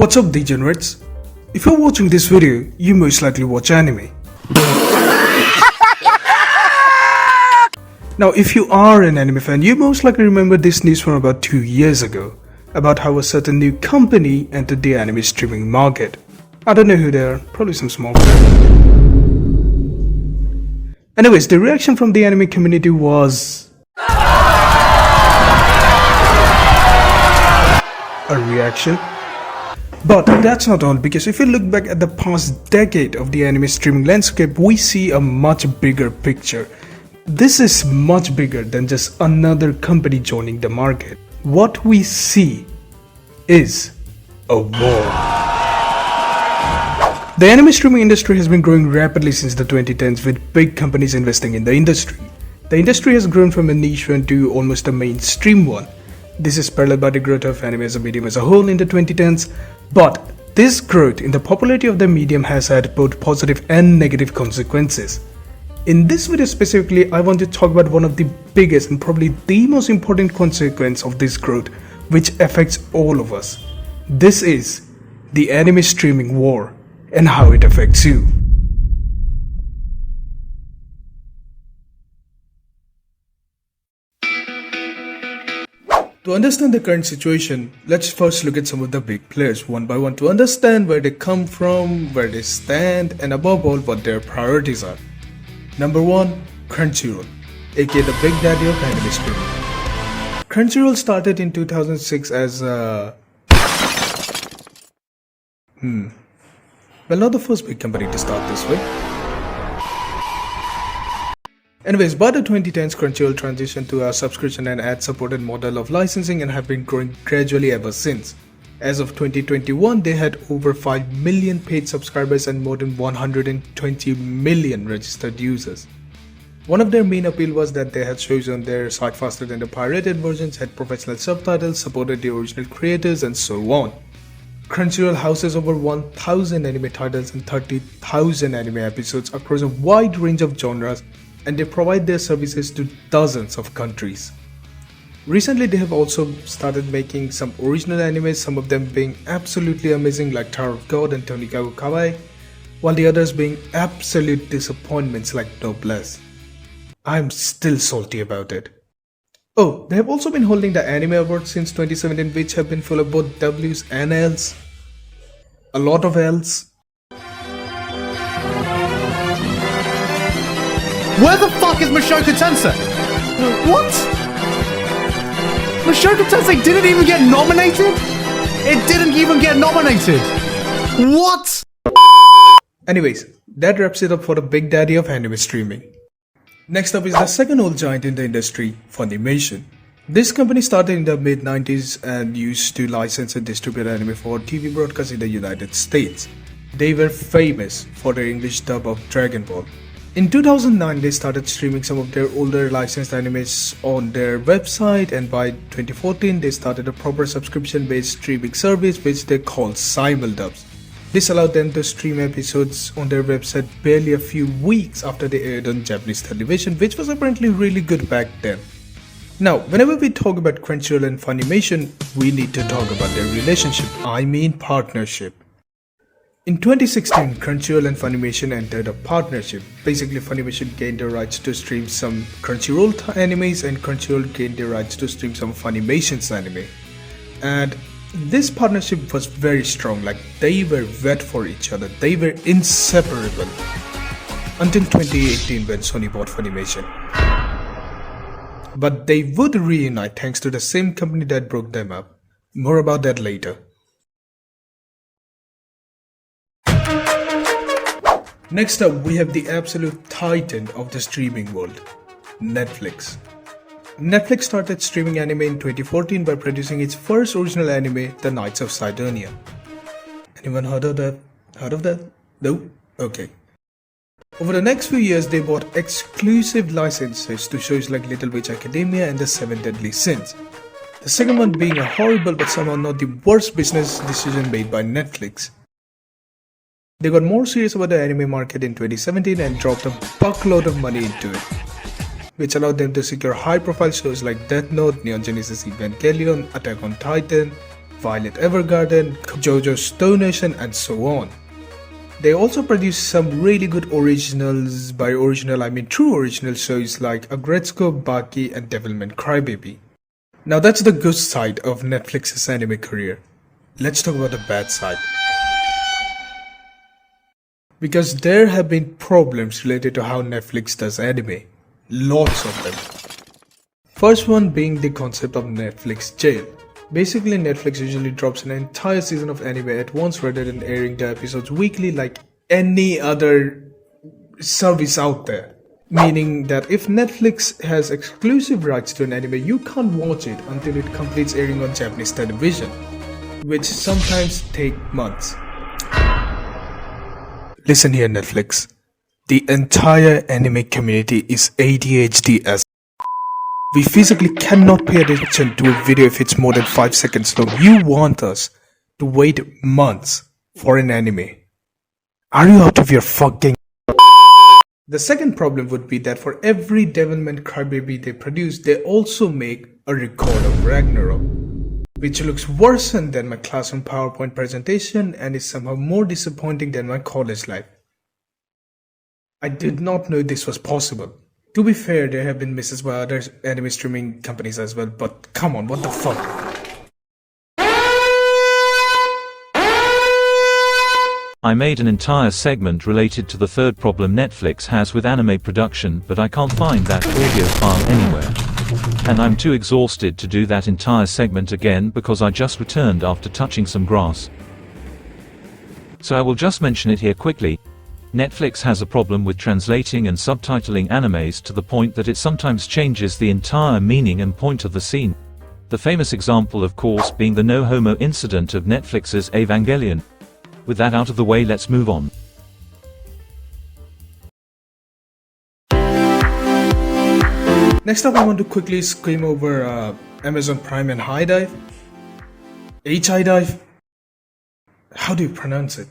What's up, degenerates? If you're watching this video, you most likely watch anime. Now, if you are an anime fan, you most likely remember this news from about 2 years ago about how a certain new company entered the anime streaming market. I don't know who they are, probably some small player. Anyways, the reaction from the anime community was a reaction. But that's not all, because if you look back at the past decade of the anime streaming landscape, we see a much bigger picture. This is much bigger than just another company joining the market. What we see is a war. The anime streaming industry has been growing rapidly since the 2010s, with big companies investing in the industry. The industry has grown from a niche one to almost a mainstream one. This is paralleled by the growth of anime as a medium as a whole in the 2010s, but this growth in the popularity of the medium has had both positive and negative consequences. In this video specifically, I want to talk about one of the biggest and probably the most important consequence of this growth, which affects all of us. This is the anime streaming war and how it affects you. To understand the current situation, let's first look at some of the big players one by one to understand where they come from, where they stand, and above all, what their priorities are. Number 1. Crunchyroll, aka the big daddy of anime streaming. Crunchyroll started in 2006 as well, not the first big company to start this way. Anyways, by the 2010s, Crunchyroll transitioned to a subscription and ad-supported model of licensing and have been growing gradually ever since. As of 2021, they had over 5 million paid subscribers and more than 120 million registered users. One of their main appeal was that they had shows on their site faster than the pirated versions, had professional subtitles, supported the original creators, and so on. Crunchyroll houses over 1,000 anime titles and 30,000 anime episodes across a wide range of genres, and they provide their services to dozens of countries. Recently, they have also started making some original animes, some of them being absolutely amazing like Tower of God and Tonikawa Kawaii, while the others being absolute disappointments like Noblesse. I'm still salty about it. Oh, they have also been holding the Anime Awards since 2017, which have been full of both W's and L's. A lot of L's. Where the fuck is Mushoku Tensei? What? Mushoku Tensei didn't even get nominated? It didn't even get nominated. What? Anyways, that wraps it up for the big daddy of anime streaming. Next up is the second old giant in the industry, Funimation. This company started in the mid-90s and used to license and distribute anime for TV broadcasts in the United States. They were famous for their English dub of Dragon Ball. In 2009, they started streaming some of their older licensed animes on their website, and by 2014, they started a proper subscription-based streaming service which they call Simuldubs. This allowed them to stream episodes on their website barely a few weeks after they aired on Japanese television, which was apparently really good back then. Now, whenever we talk about Crunchyroll and Funimation, we need to talk about their relationship, I mean partnership. In 2016, Crunchyroll and Funimation entered a partnership. Basically, Funimation gained the rights to stream some Crunchyroll animes and Crunchyroll gained the rights to stream some Funimation's anime. And this partnership was very strong, like they were wed for each other, they were inseparable. Until 2018 when Sony bought Funimation. But they would reunite thanks to the same company that broke them up. More about that later. Next up, we have the absolute titan of the streaming world, Netflix. Netflix started streaming anime in 2014 by producing its first original anime, The Knights of Sidonia. Anyone heard of that? No? Okay. Over the next few years, they bought exclusive licenses to shows like Little Witch Academia and The Seven Deadly Sins. The second one being a horrible but somehow not the worst business decision made by Netflix. They got more serious about the anime market in 2017 and dropped a buckload of money into it, which allowed them to secure high-profile shows like Death Note, Neon Genesis Evangelion, Attack on Titan, Violet Evergarden, JoJo's Stone Ocean, and so on. They also produce some really good originals. By original, I mean true original shows like Aggretsuko, Baki, and Devilman Crybaby. Now that's the good side of Netflix's anime career. Let's talk about the bad side. Because there have been problems related to how Netflix does anime. Lots of them. First one being the concept of Netflix jail. Basically, Netflix usually drops an entire season of anime at once rather than airing the episodes weekly like any other service out there. Meaning that if Netflix has exclusive rights to an anime, you can't watch it until it completes airing on Japanese television, which sometimes take months. Listen here, Netflix. The entire anime community is ADHD as we physically cannot pay attention to a video if it's more than 5 seconds long. You want us to wait months for an anime. Are you out of your fucking... The second problem would be that for every Devilman Crybaby they produce, they also make a record of Ragnarok, which looks worse than my classroom PowerPoint presentation and is somehow more disappointing than my college life. I did not know this was possible. To be fair, there have been misses by other anime streaming companies as well, but come on, what the fuck? I made an entire segment related to the third problem Netflix has with anime production, but I can't find that audio file anywhere. And I'm too exhausted to do that entire segment again because I just returned after touching some grass. So I will just mention it here quickly. Netflix has a problem with translating and subtitling animes to the point that it sometimes changes the entire meaning and point of the scene. The famous example, of course, being the no homo incident of Netflix's Evangelion. With that out of the way, let's move on. Next up, I want to quickly skim over Amazon Prime and HIDIVE. HIDIVE? How do you pronounce it?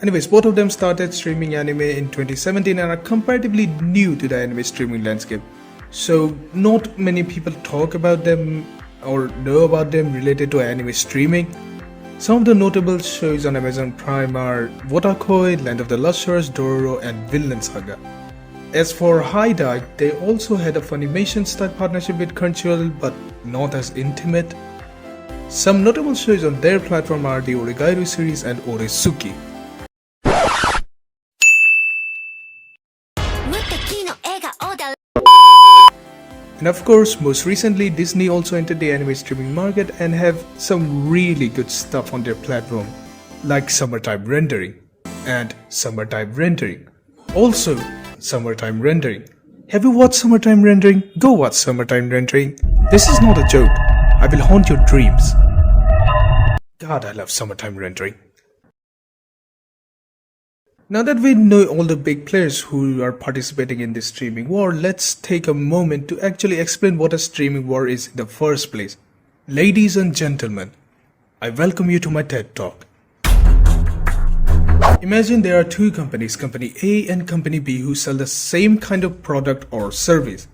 Anyways, both of them started streaming anime in 2017 and are comparatively new to the anime streaming landscape. So not many people talk about them or know about them related to anime streaming. Some of the notable shows on Amazon Prime are Wotakoi, Land of the Lushers, Dororo, and Vinland Saga. As for HIDIVE, they also had a Funimation-style partnership with Crunchyroll, but not as intimate. Some notable shows on their platform are the Oregairu series and Oresuki. And of course, most recently, Disney also entered the anime streaming market and have some really good stuff on their platform, like Summertime Rendering and Summertime Rendering. Also, Summertime Rendering. Have you watched Summertime Rendering? Go watch Summertime Rendering. This is not a joke. I will haunt your dreams. God, I love Summertime Rendering. Now that we know all the big players who are participating in this streaming war, let's take a moment to actually explain what a streaming war is in the first place. Ladies and gentlemen, I welcome you to my TED Talk. Imagine there are two companies, Company A and Company B, who sell the same kind of product or service.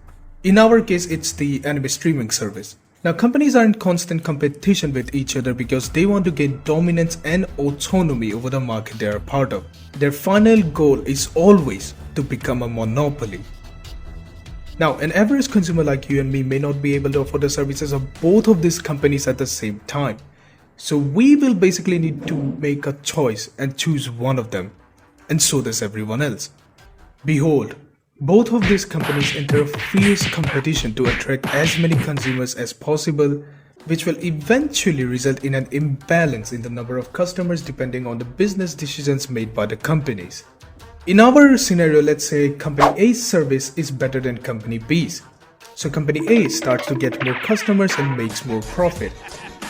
In our case, it's the anime streaming service. Now, companies are in constant competition with each other because they want to gain dominance and autonomy over the market they are a part of. Their final goal is always to become a monopoly. Now, an average consumer like you and me may not be able to afford the services of both of these companies at the same time. So we will basically need to make a choice and choose one of them. And so does everyone else. Behold, both of these companies enter a fierce competition to attract as many consumers as possible, which will eventually result in an imbalance in the number of customers depending on the business decisions made by the companies. In our scenario, let's say Company A's service is better than Company B's. So Company A starts to get more customers and makes more profit.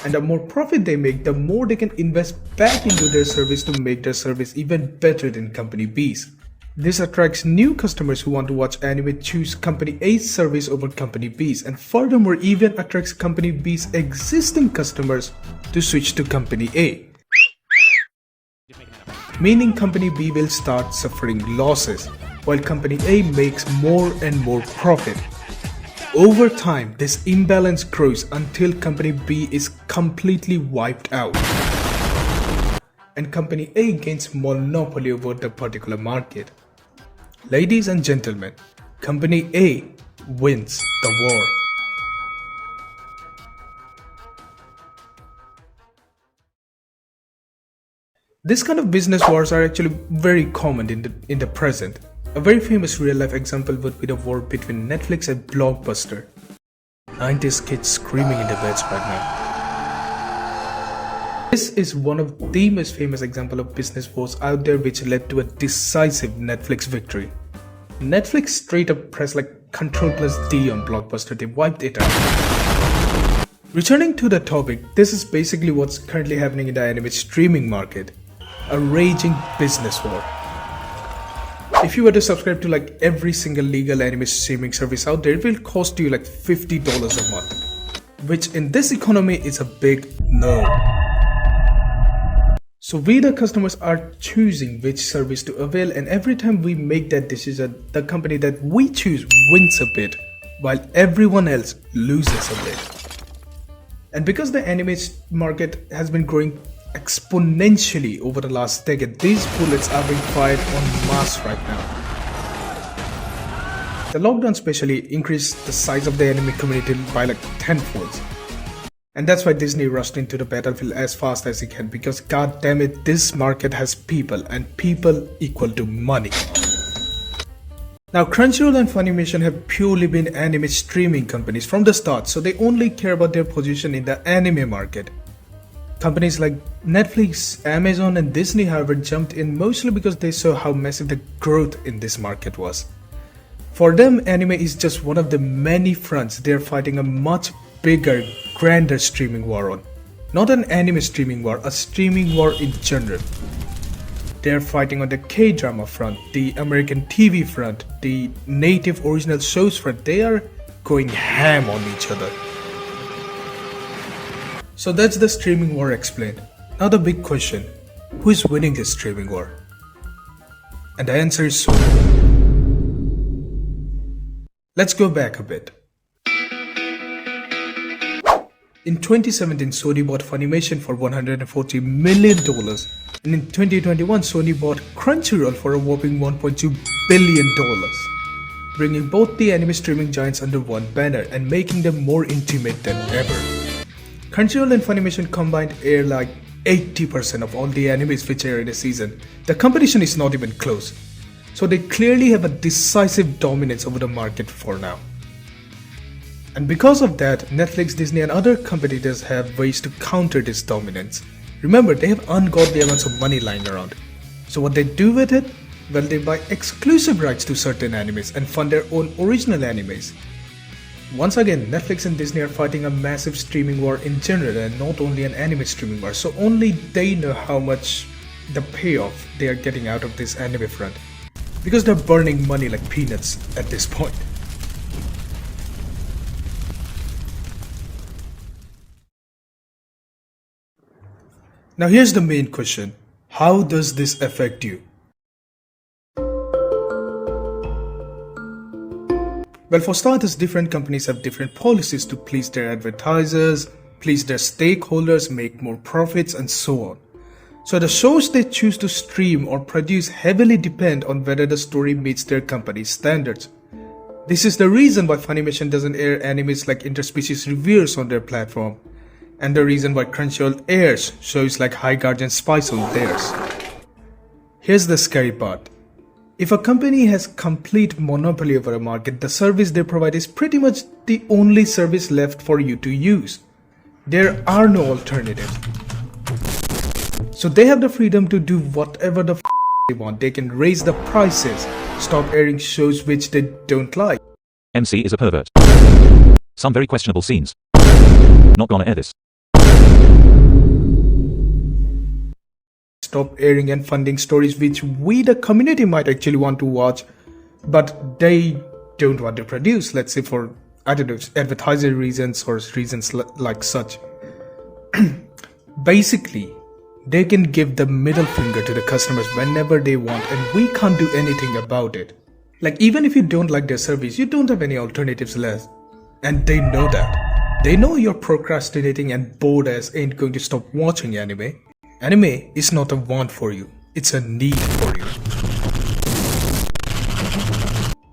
And the more profit they make, the more they can invest back into their service to make their service even better than Company B's. This attracts new customers who want to watch anime choose Company A's service over Company B's, and furthermore even attracts Company B's existing customers to switch to Company A. Meaning Company B will start suffering losses, while Company A makes more and more profit. Over time, this imbalance grows until company B is completely wiped out, and company A gains monopoly over the particular market. Ladies and gentlemen, company A wins the war. This kind of business wars are actually very common in the present. A very famous real-life example would be the war between Netflix and Blockbuster. 90s kids screaming in their beds right now. This is one of the most famous examples of business wars out there, which led to a decisive Netflix victory. Netflix straight up pressed like Ctrl+D on Blockbuster, they wiped it out. Returning to the topic, this is basically what's currently happening in the anime streaming market. A raging business war. If you were to subscribe to like every single legal anime streaming service out there, it will cost you like $50 a month, which in this economy is a big no. So we the customers are choosing which service to avail, and every time we make that decision, the company that we choose wins a bit, while everyone else loses a bit. And because the anime market has been growing exponentially over the last decade, these bullets are being fired en masse right now. The lockdown especially increased the size of the anime community by like tenfold. And that's why Disney rushed into the battlefield as fast as it can, because god damn it, this market has people, and people equal to money. Now Crunchyroll and Funimation have purely been anime streaming companies from the start, so they only care about their position in the anime market. Companies like Netflix, Amazon and Disney, however, jumped in mostly because they saw how massive the growth in this market was. For them, anime is just one of the many fronts they are fighting a much bigger, grander streaming war on. Not an anime streaming war, a streaming war in general. They are fighting on the K-drama front, the American TV front, the native original shows front. They are going ham on each other. So that's the streaming war explained. Now the big question, who is winning this streaming war? And the answer is Sony. Let's go back a bit. In 2017, Sony bought Funimation for $140 million, and in 2021, Sony bought Crunchyroll for a whopping $1.2 billion, bringing both the anime streaming giants under one banner and making them more intimate than ever. Crunchyroll and Funimation combined air like 80% of all the animes which air in a season. The competition is not even close. So they clearly have a decisive dominance over the market for now. And because of that, Netflix, Disney and other competitors have ways to counter this dominance. Remember, they have ungodly amounts of money lying around. So what they do with it? Well, they buy exclusive rights to certain animes and fund their own original animes. Once again, Netflix and Disney are fighting a massive streaming war in general, and not only an anime streaming war, so only they know how much the payoff they are getting out of this anime front, because they're burning money like peanuts at this point. Now here's the main question, how does this affect you? Well, for starters, different companies have different policies to please their advertisers, please their stakeholders, make more profits, and so on. So the shows they choose to stream or produce heavily depend on whether the story meets their company's standards. This is the reason why Funimation doesn't air animes like Interspecies Reviewers on their platform, and the reason why Crunchyroll airs shows like High Guardian Spy on theirs. Here's the scary part. If a company has complete monopoly over a market, the service they provide is pretty much the only service left for you to use. There are no alternatives. So they have the freedom to do whatever the they want. They can raise the prices, stop airing shows which they don't like. MC is a pervert. Some very questionable scenes. Not gonna air this. Stop airing and funding stories which we the community might actually want to watch, but they don't want to produce, let's say for, I don't know, advertiser reasons or reasons like such. Basically, they can give the middle finger to the customers whenever they want, and we can't do anything about it. Like, even if you don't like their service, you don't have any alternatives left. And they know that. They know you're procrastinating and bored as ain't going to stop watching anime. Anime is not a want for you, it's a need for you.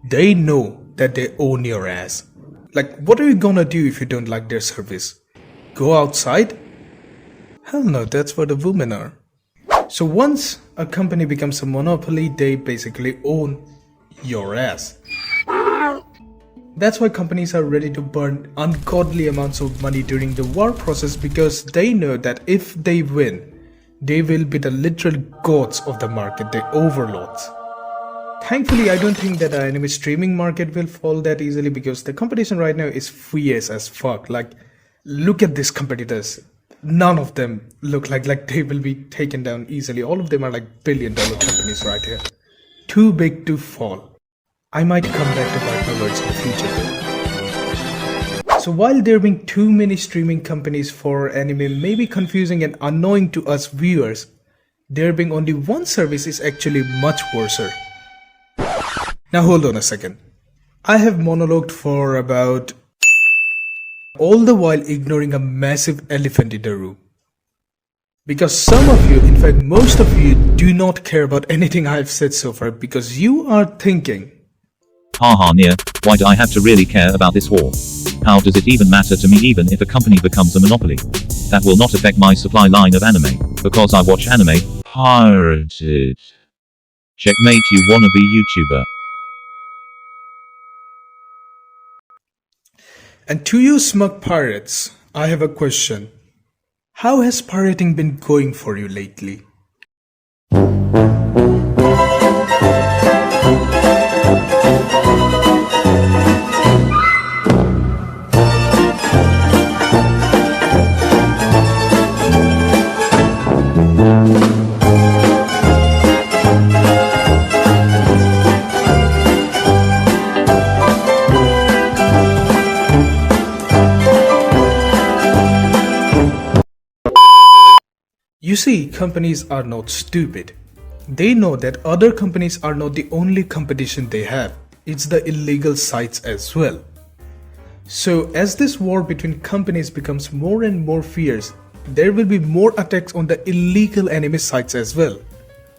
They know that they own your ass. Like, what are you gonna do if you don't like their service? Go outside? Hell no, that's where the women are. So once a company becomes a monopoly, they basically own your ass. That's why companies are ready to burn ungodly amounts of money during the war process, because they know that if they win, they will be the literal gods of the market, the overlords. Thankfully, I don't think that the anime streaming market will fall that easily, because the competition right now is fierce as fuck. Like, look at these competitors. None of them look like they will be taken down easily. All of them are like billion-dollar companies right here. Too big to fall. I might come back to bite my words in the future though. So while there being too many streaming companies for anime may be confusing and annoying to us viewers, there being only one service is actually much worser. Now hold on a second. I have monologued for about all the while ignoring a massive elephant in the room. Because some of you, in fact most of you, do not care about anything I have said so far, because you are thinking, Haha Nier, why do I have to really care about this war? How does it even matter to me even if a company becomes a monopoly? That will not affect my supply line of anime, because I watch anime pirated. Checkmate, you wannabe YouTuber. and to you smug pirates, I have a question. How has pirating been going for you lately? You see, companies are not stupid. They know that other companies are not the only competition they have. It's the illegal sites as well. So as this war between companies becomes more and more fierce, there will be more attacks on the illegal anime sites as well.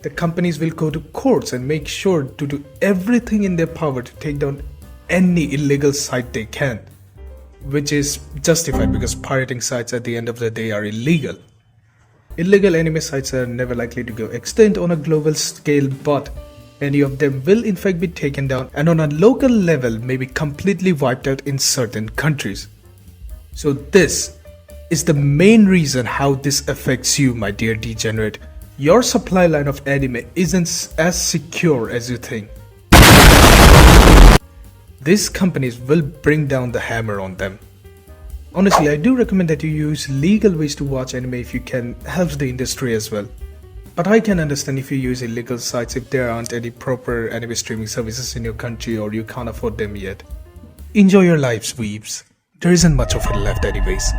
The companies will go to courts and make sure to do everything in their power to take down any illegal site they can. Which is justified, because pirating sites at the end of the day are illegal. Illegal anime sites are never likely to go extinct on a global scale, but many of them will in fact be taken down and on a local level may be completely wiped out in certain countries. So this is the main reason how this affects you, my dear degenerate. Your supply line of anime isn't as secure as you think. These companies will bring down the hammer on them. Honestly, I do recommend that you use legal ways to watch anime if you can, helps the industry as well. But I can understand if you use illegal sites if there aren't any proper anime streaming services in your country or you can't afford them yet. Enjoy your lives, weebs. There isn't much of it left anyways.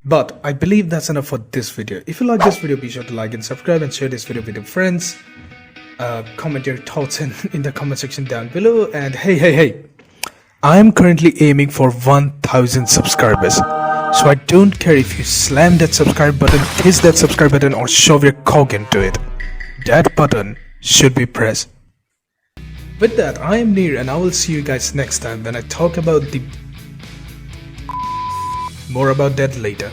But I believe that's enough for this video. If you like this video, be sure to like and subscribe and share this video with your friends. Comment your thoughts in the comment section down below. And hey, I am currently aiming for 1000 subscribers. So I don't care if you slam that subscribe button, kiss that subscribe button or shove your cock into it. That button should be pressed. With that, I am Neer and I will see you guys next time when I talk about more about that later.